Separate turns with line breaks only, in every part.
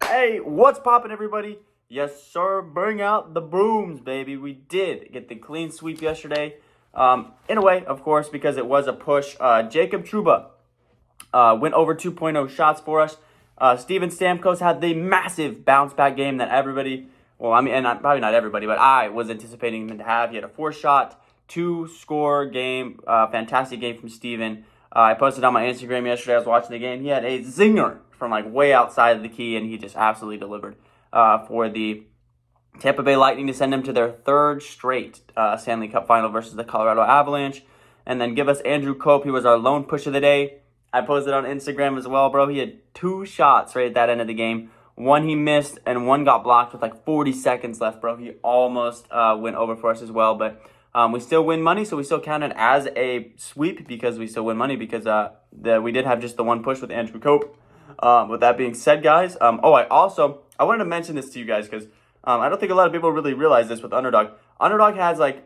Hey, what's poppin', everybody? Yes, sir. Bring out the brooms, baby. We did get the clean sweep yesterday. In a way, of course, because it was a push. Jacob Trouba went over 2.0 shots for us. Steven Stamkos had the massive bounce back game that everybody, well, I mean, and probably not everybody, but I was anticipating him to have. He had a 4-shot, 2-score game. Fantastic game from Steven. I posted on my Instagram yesterday. I was watching the game. He had a zinger from like way outside of the key, and he just absolutely delivered for the Tampa Bay Lightning to send them to their third straight Stanley Cup final versus the Colorado Avalanche. And then give us Andrew Cope. He was our lone push of the day. I posted on Instagram as well, bro. He had 2 shots right at that end of the game. One he missed, and one got blocked with like 40 seconds left, bro. He almost went over for us as well, but we still win money, so we still count it as a sweep because we still win money because we did have just the one push with Andrew Cope. With that being said, guys, I wanted to mention this to you guys because I don't think a lot of people really realize this with Underdog. Underdog has like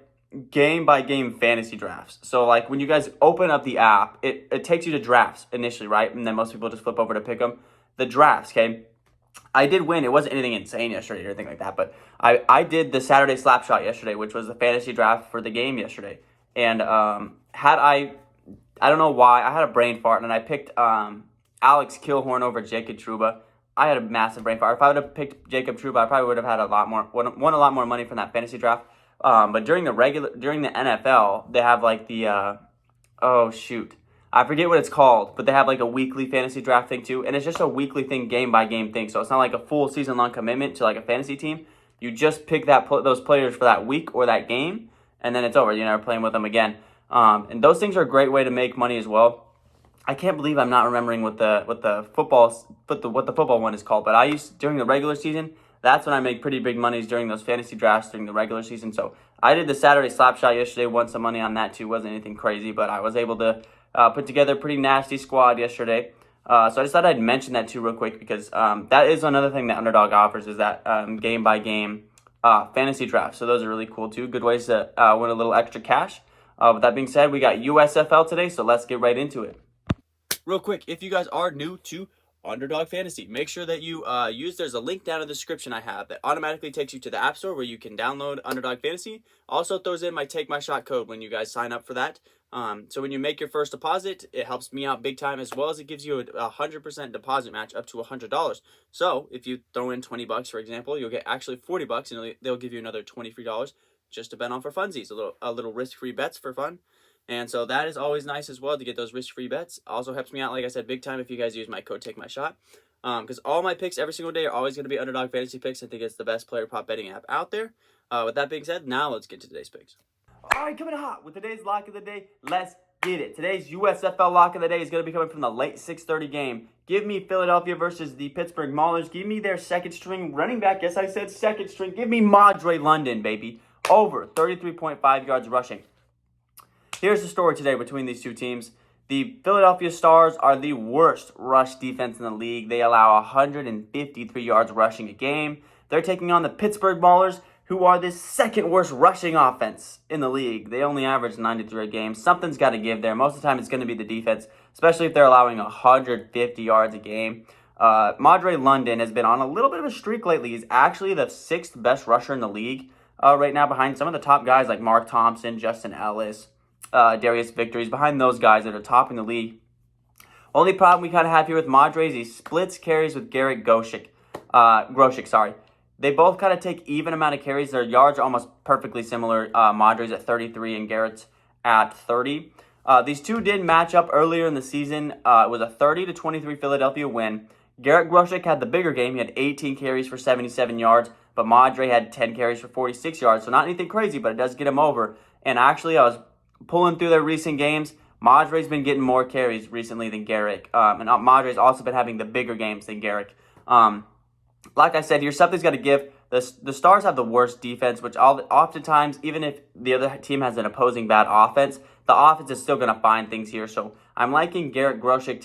game-by-game fantasy drafts. So like when you guys open up the app, it takes you to drafts initially, right? And then most people just flip over to pick them. The drafts, okay? I did win. It wasn't anything insane yesterday or anything like that, but I did the Saturday Slapshot yesterday, which was the fantasy draft for the game yesterday. And I don't know why, I had a brain fart, and I picked Alex Kilhorn over Jacob Trouba. I had a massive brain fart. If I would have picked Jacob Trouba, I probably would have had won a lot more money from that fantasy draft. But during the NFL, they have like the I forget what it's called, but they have like a weekly fantasy draft thing too, and it's just a weekly thing, game by game thing. So it's not like a full season long commitment to like a fantasy team. You just pick those players for that week or that game, and then it's over. You're never playing with them again. And those things are a great way to make money as well. I can't believe I'm not remembering what the football one is called, but I used during the regular season. That's when I make pretty big monies during those fantasy drafts during the regular season. So I did the Saturday Slapshot yesterday, won some money on that too. Wasn't anything crazy, but I was able to put together a pretty nasty squad yesterday. So I just thought I'd mention that too real quick because that is another thing that Underdog offers is that game-by-game fantasy draft. So those are really cool too. Good ways to win a little extra cash. With that being said, we got USFL today, so let's get right into it. Real quick, if you guys are new to Underdog Fantasy, make sure that you there's a link down in the description I have that automatically takes you to the App Store where you can download Underdog Fantasy. Also throws in my TAKEMYSHOT code when you guys sign up for that. So when you make your first deposit, it helps me out big time, as well as it gives you a 100% deposit match up to $100. So if you throw in $20, for example, you'll get actually $40, and they'll give you another $20 free just to bet on for funsies, a little risk-free bets for fun. And so that is always nice as well to get those risk-free bets. Also helps me out, like I said, big time if you guys use my code TAKEMYSHOT. Because all my picks every single day are always going to be Underdog Fantasy picks. I think it's the best player prop betting app out there. With that being said, now let's get to today's picks. All right, coming hot with today's lock of the day. Let's get it. Today's USFL lock of the day is going to be coming from the late 6:30 game. Give me Philadelphia versus the Pittsburgh Maulers. Give me their second string running back. Yes, I said second string. Give me Madre London, baby. Over 33.5 yards rushing. Here's the story today between these two teams. The Philadelphia Stars are the worst rush defense in the league. They allow 153 yards rushing a game. They're taking on the Pittsburgh Maulers, who are the second worst rushing offense in the league. They only average 93 a game. Something's got to give there. Most of the time, it's going to be the defense, especially if they're allowing 150 yards a game. Madre London has been on a little bit of a streak lately. He's actually the 6th best rusher in the league right now, behind some of the top guys like Mark Thompson, Justin Ellis, Darius Victory. He's behind those guys that are topping the league. Only problem we kind of have here with Madre is he splits carries with Garrett Groshek. They both kind of take even amount of carries. Their yards are almost perfectly similar. Madre's at 33 and Garrett's at 30. These two did match up earlier in the season. It was a 30-23 Philadelphia win. Garrett Groshek had the bigger game. He had 18 carries for 77 yards, but Madre had 10 carries for 46 yards. So not anything crazy, but it does get him over. And actually, I was pulling through their recent games. Madre's been getting more carries recently than Garrett. And Madre's also been having the bigger games than Garrett. Like I said, here something's got to give. The Stars have the worst defense, which oftentimes, even if the other team has an opposing bad offense, the offense is still going to find things here. So I'm liking Garrett Groshek,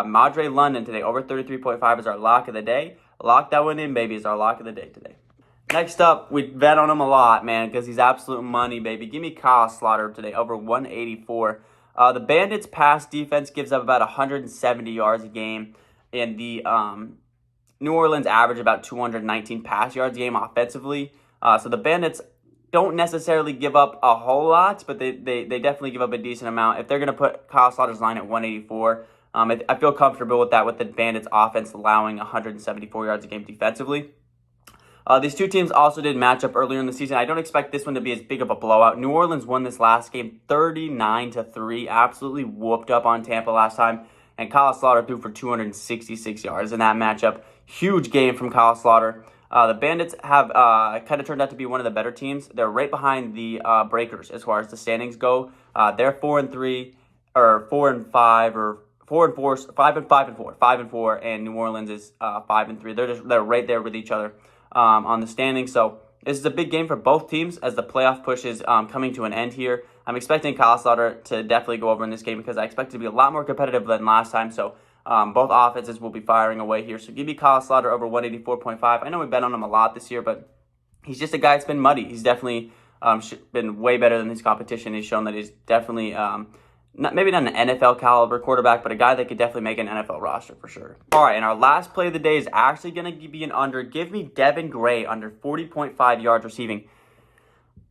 Madre London today. Over 33.5 is our lock of the day. Lock that one in, baby, is our lock of the day today. Next up, we bet on him a lot, man, because he's absolute money, baby. Give me Kyle Slaughter today, over 184. The Bandits' pass defense gives up about 170 yards a game, and the New Orleans average about 219 pass yards a game offensively. So the Bandits don't necessarily give up a whole lot, but they definitely give up a decent amount. If they're going to put Kyle Slaughter's line at 184, I feel comfortable with that, with the Bandits offense allowing 174 yards a game defensively. These two teams also did match up earlier in the season. I don't expect this one to be as big of a blowout. New Orleans won this last game 39-3, absolutely whooped up on Tampa last time. And Kyle Slaughter threw for 266 yards in that matchup. Huge game from Kyle Slaughter. The Bandits have kind of turned out to be one of the better teams. They're right behind the Breakers as far as the standings go. They're 4-3, or 4-5, or 4-4, 5-4, 5-4, and New Orleans is 5-3. They're right there with each other on the standings. So this is a big game for both teams as the playoff push is coming to an end here. I'm expecting Kyle Slaughter to definitely go over in this game because I expect it to be a lot more competitive than last time. So both offenses will be firing away here. So give me Kyle Slaughter over 184.5. I know we bet on him a lot this year, but he's just a guy that's been muddy. He's definitely been way better than his competition. He's shown that he's definitely maybe not an NFL caliber quarterback, but a guy that could definitely make an NFL roster for sure. All right, and our last play of the day is actually going to be an under. Give me Devin Gray under 40.5 yards receiving.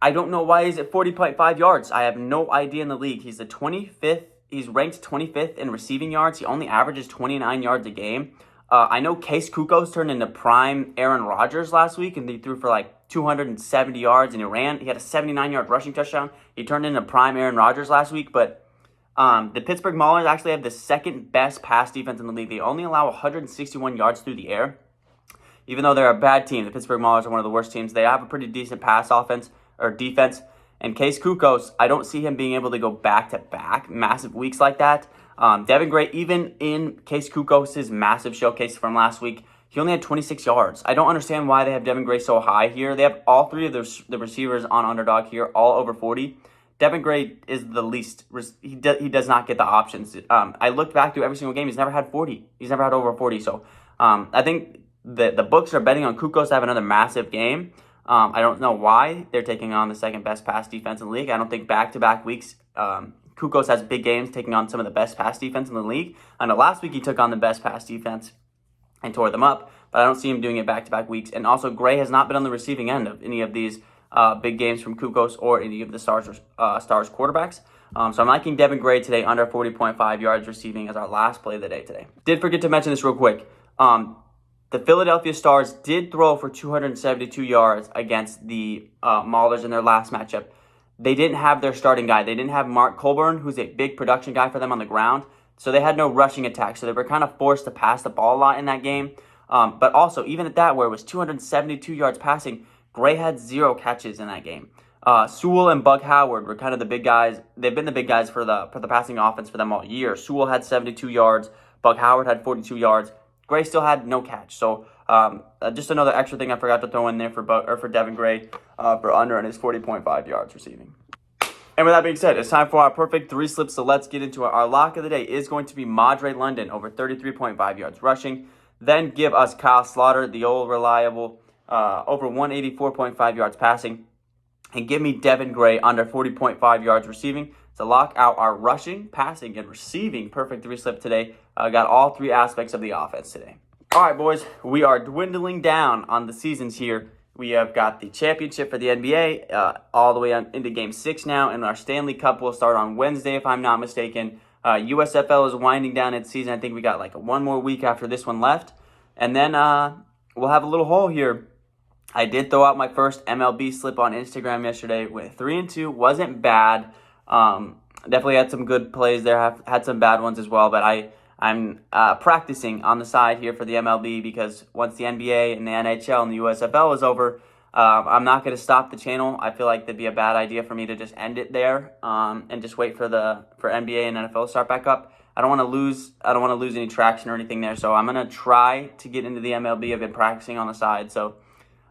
I don't know why he's at 40.5 yards. I have no idea in the league. He's the 25th. He's ranked 25th in receiving yards. He only averages 29 yards a game. I know Case Kukos turned into prime Aaron Rodgers last week, and he threw for like 270 yards, and he had a 79-yard rushing touchdown. He turned into prime Aaron Rodgers last week, but the Pittsburgh Maulers actually have the second best pass defense in the league. They only allow 161 yards through the air. Even though they're a bad team, the Pittsburgh Maulers are one of the worst teams. They have a pretty decent pass offense or defense. And Case Kukos, I don't see him being able to go back-to-back massive weeks like that. Devin Gray, even in Case Kukos' massive showcase from last week, he only had 26 yards. I don't understand why they have Devin Gray so high here. They have all three of the receivers on Underdog here, all over 40. Devin Gray is the least. He does not get the options. I looked back through every single game. He's never had 40. He's never had over 40. So I think the books are betting on Kukos to have another massive game. I don't know why they're taking on the second best pass defense in the league. I don't think back-to-back weeks Kukos has big games taking on some of the best pass defense in the league. I know last week he took on the best pass defense and tore them up, but I don't see him doing it back-to-back weeks. And also, Gray has not been on the receiving end of any of these big games from Kukos or any of the Stars quarterbacks. So I'm liking Devin Gray today under 40.5 yards receiving as our last play of the day today. Did forget to mention this real quick. The Philadelphia Stars did throw for 272 yards against the Maulers in their last matchup. They didn't have their starting guy. They didn't have Mark Colburn, who's a big production guy for them on the ground. So they had no rushing attack. So they were kind of forced to pass the ball a lot in that game. But also, even at that, where it was 272 yards passing, Gray had 0 catches in that game. Sewell and Bug Howard were kind of the big guys. They've been the big guys for the passing offense for them all year. Sewell had 72 yards. Bug Howard had 42 yards. Gray still had no catch. So just another extra thing I forgot to throw in there for Devin Gray for under on his 40.5 yards receiving. And with that being said, it's time for our perfect 3 slips. So let's get into it. Our lock of the day is going to be Madre London over 33.5 yards rushing. Then give us Kyle Slaughter, the old reliable, over 184.5 yards passing. And give me Devin Gray under 40.5 yards receiving to lock out our rushing, passing, and receiving perfect 3 slip today. Got all 3 aspects of the offense today. All right, boys, we are dwindling down on the seasons here. We have got the championship for the NBA all the way into Game 6 now, and our Stanley Cup will start on Wednesday, if I'm not mistaken. USFL is winding down its season. I think we got like 1 more week after this one left. And then we'll have a little hole here. I did throw out my first MLB slip on Instagram yesterday with 3-2. Wasn't bad. Definitely had some good plays there. Have had some bad ones as well, but I'm practicing on the side here for the MLB because once the NBA and the NHL and the USFL is over, I'm not going to stop the channel. I feel like that'd be a bad idea for me to just end it there and just wait for NBA and NFL to start back up. I don't want to lose any traction or anything there. So I'm going to try to get into the MLB. I've been practicing on the side, so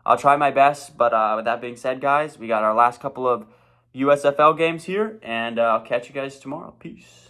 I'll try my best. But with that being said, guys, we got our last couple of USFL games here, and I'll catch you guys tomorrow. Peace.